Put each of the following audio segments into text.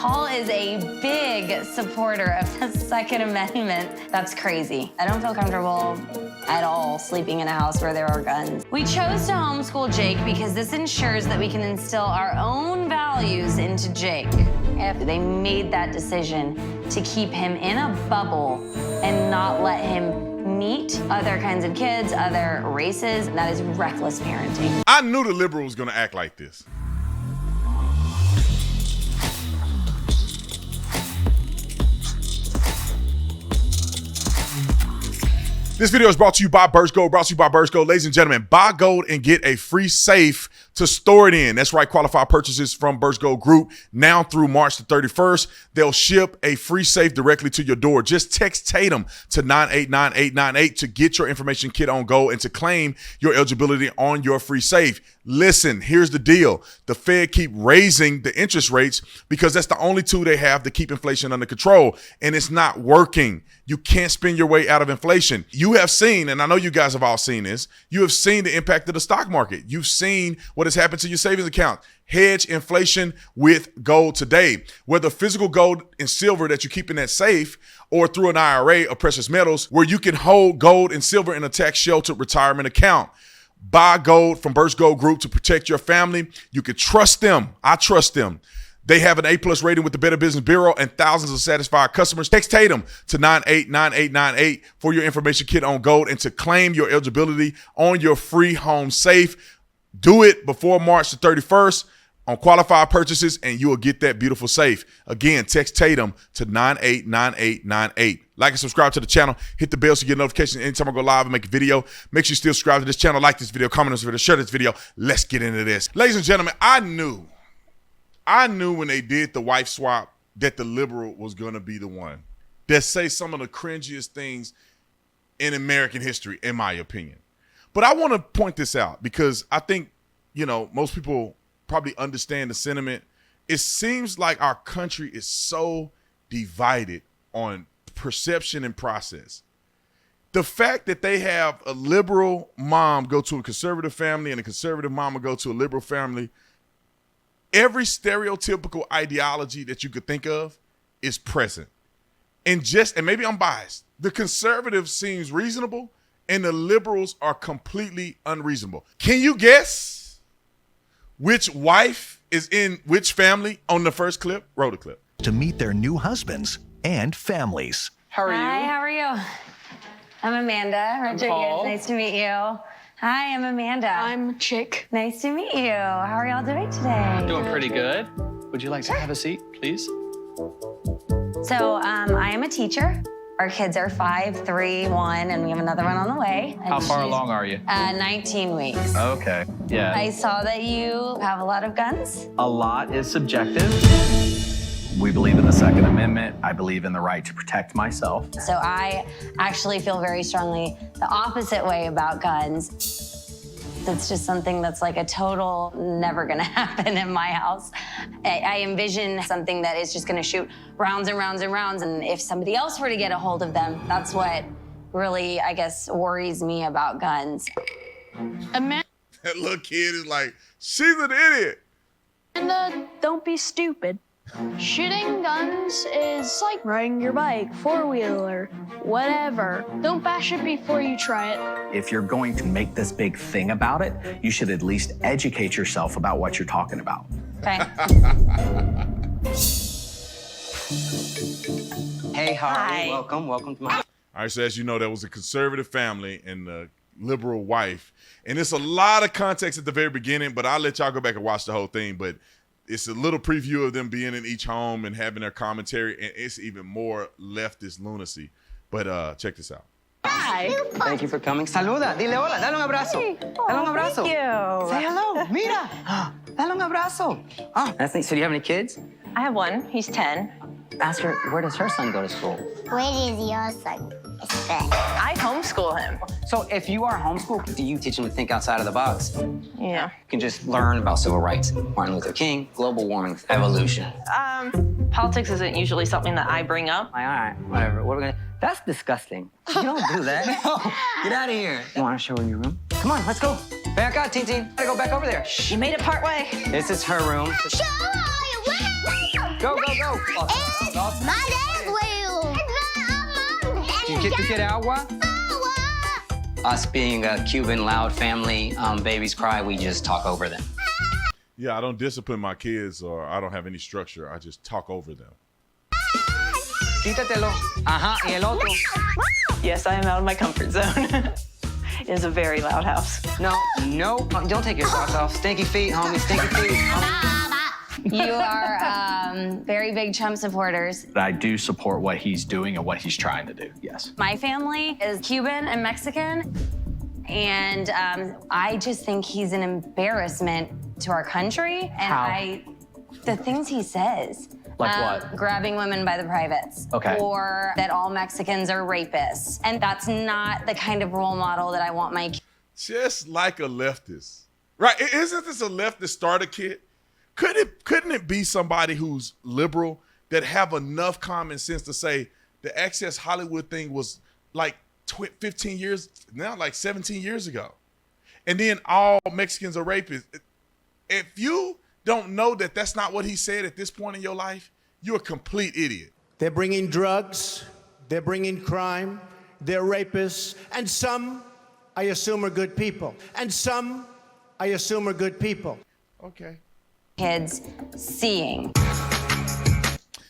Paul is a big supporter of the Second Amendment. That's crazy. I don't feel comfortable at all sleeping in a house where there are guns. We chose to homeschool Jake because this ensures that we can instill our own values into Jake. If they made that decision to keep him in a bubble and not let him meet other kinds of kids, other races, that is reckless parenting. I knew the liberal was gonna act like this. This video is brought to you by Birch Gold, Ladies and gentlemen, buy gold and get a free safe to store it in. That's right, qualified purchases from Birch Gold Group now through March the 31st. They'll ship a free safe directly to your door. Just text Tatum to 989898 to get your information kit on gold and to claim your eligibility on your free safe. Listen, here's the deal. The Fed keep raising the interest rates because that's the only tool they have to keep inflation under control, and it's not working. You can't spend your way out of inflation. You have seen, and I know you guys have all seen this, you have seen the impact of the stock market. You've seen what has happened to your savings account. Hedge inflation with gold today. Whether physical gold and silver that you keep in that safe or through an IRA of precious metals where you can hold gold and silver in a tax-sheltered retirement account. Buy gold from Birch Gold Group to protect your family. You can trust them. I trust them. They have an A+ rating with the Better Business Bureau and thousands of satisfied customers. Text Tatum to 989898 for your information kit on gold and to claim your eligibility on your free home safe. Do it before March the 31st on qualified purchases and you will get that beautiful safe. Again, text Tatum to 989898. Like and subscribe to the channel. Hit the bell so you get notifications anytime I go live and make a video. Make sure you still subscribe to this channel, like this video, comment on this video, share this video. Let's get into this. Ladies and gentlemen, I knew when they did the wife swap that the liberal was going to be the one that say some of the cringiest things in American history, in my opinion. But I want to point this out because I think, you know, most people probably understand the sentiment. It seems like our country is so divided on perception and process. The fact that they have a liberal mom go to a conservative family and a conservative mama go to a liberal family, every stereotypical ideology that you could think of is present. And maybe I'm biased, the conservative seems reasonable and the liberals are completely unreasonable. Can you guess which wife is in which family on the first clip? Roll the clip. To meet their new husbands and families. How are you? Hi, how are you? I'm Amanda. Rodriguez, nice to meet you. Hi, I'm Amanda. I'm Chick. Nice to meet you. How are y'all doing today? Doing pretty good. Would you like to have a seat, please? So, I am a teacher. Our kids are 5, 3, 1, and we have another one on the way. How far along are you? 19 weeks. Okay, yeah. I saw that you have a lot of guns. A lot is subjective. We believe in the Second Amendment. I believe in the right to protect myself. So I actually feel very strongly the opposite way about guns. That's just something that's like a total never gonna happen in my house. I envision something that is just gonna shoot rounds and rounds and rounds, and if somebody else were to get a hold of them, that's what really, I guess, worries me about guns. Amanda, That little kid is like, she's an idiot. Don't be stupid. Shooting guns is like riding your bike, four-wheeler, whatever. Don't bash it before you try it. If you're going to make this big thing about it, you should at least educate yourself about what you're talking about. Okay. Hey, how are Hi. you? Welcome to my... All right, so as you know, there was a conservative family and a liberal wife. And it's a lot of context at the very beginning, but I'll let y'all go back and watch the whole thing. But it's a little preview of them being in each home and having their commentary, and it's even more leftist lunacy. But check this out. Hi. Thank you for coming. Saluda, dile hola, dale un abrazo. Dale un abrazo. Thank you. Say hello, mira. Dale un abrazo. Oh, that's neat. So do you have any kids? I have one. He's 10. Ask her, where does her son go to school? Where is your son? I homeschool him. So if you are homeschooled, do you teach him to think outside of the box? Yeah. You can just learn about civil rights, Martin Luther King, global warming, evolution. Politics isn't usually something that I bring up. All right, whatever. What are we gonna... That's disgusting. You don't do that. No, get out of here. You want to show her your room? Come on, let's go. Back out, Tintin. Gotta go back over there. You made it part way. This is her room. Go, go, go. It's my dad's wheel. ¿Tú quieres agua? Us being a Cuban loud family, babies cry, we just talk over them. Yeah, I don't discipline my kids or I don't have any structure. I just talk over them. Quítatelo. Ajá, y el otro. Yes, I am out of my comfort zone. It is a very loud house. No, don't take your socks off. Stinky feet, homie, stinky feet. You are very big Trump supporters. But I do support what he's doing and what he's trying to do, yes. My family is Cuban and Mexican, and I just think he's an embarrassment to our country. And How? The things he says. Like what? Grabbing women by the privates. Okay. Or that all Mexicans are rapists. And that's not the kind of role model that I want my kids. Just like a leftist. Right? Isn't this a leftist starter kit? Couldn't it be somebody who's liberal that have enough common sense to say the Access Hollywood thing was like 15 years, now like 17 years ago. And then all Mexicans are rapists. If you don't know that that's not what he said at this point in your life, you're a complete idiot. They're bringing drugs, they're bringing crime, they're rapists, and some, I assume, are good people. And some, I assume, are good people. Okay. Kids seeing.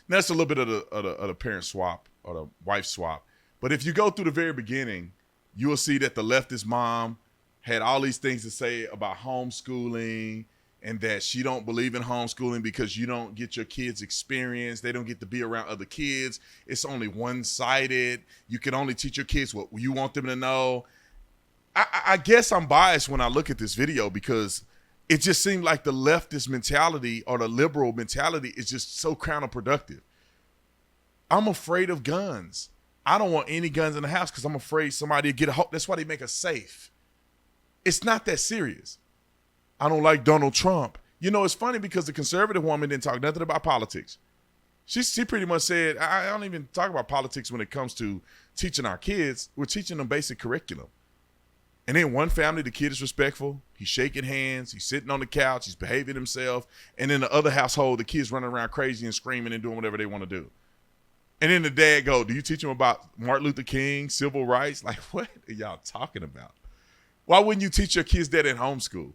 That's a little bit of the parent swap or the wife swap. But if you go through the very beginning, you will see that the leftist mom had all these things to say about homeschooling and that she don't believe in homeschooling because you don't get your kids experience. They don't get to be around other kids. It's only one-sided. You can only teach your kids what you want them to know. I guess I'm biased when I look at this video because it just seemed like the leftist mentality or the liberal mentality is just so counterproductive. I'm afraid of guns. I don't want any guns in the house because I'm afraid somebody will get a hold. That's why they make us safe. It's not that serious. I don't like Donald Trump. You know, it's funny because the conservative woman didn't talk nothing about politics. She pretty much said, I don't even talk about politics when it comes to teaching our kids. We're teaching them basic curriculum. And in one family, the kid is respectful. He's shaking hands. He's sitting on the couch. He's behaving himself. And in the other household, the kid's running around crazy and screaming and doing whatever they want to do. And then the dad go, do you teach them about Martin Luther King, civil rights? Like, what are y'all talking about? Why wouldn't you teach your kids that in homeschool?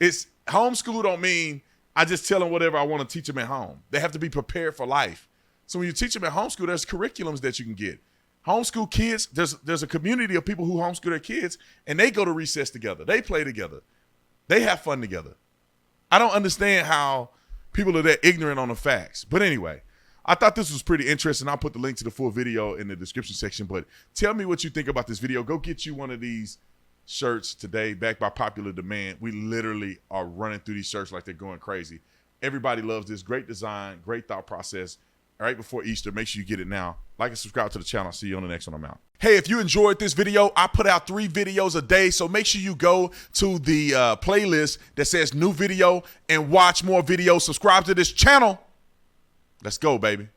It's homeschool don't mean I just tell them whatever I want to teach them at home. They have to be prepared for life. So when you teach them at homeschool, there's curriculums that you can get. Homeschool kids, there's a community of people who homeschool their kids, and they go to recess together. They play together. They have fun together. I don't understand how people are that ignorant on the facts. But anyway, I thought this was pretty interesting. I'll put the link to the full video in the description section. But tell me what you think about this video. Go get you one of these shirts today, backed by popular demand. We literally are running through these shirts like they're going crazy. Everybody loves this. Great design, great thought process. Right before Easter, make sure you get it now. Like and subscribe to the channel. See you on the next one. I'm out. Hey, if you enjoyed this video, I put out 3 videos a day, so make sure you go to the playlist that says new video and watch more videos. Subscribe to this channel. Let's go, baby.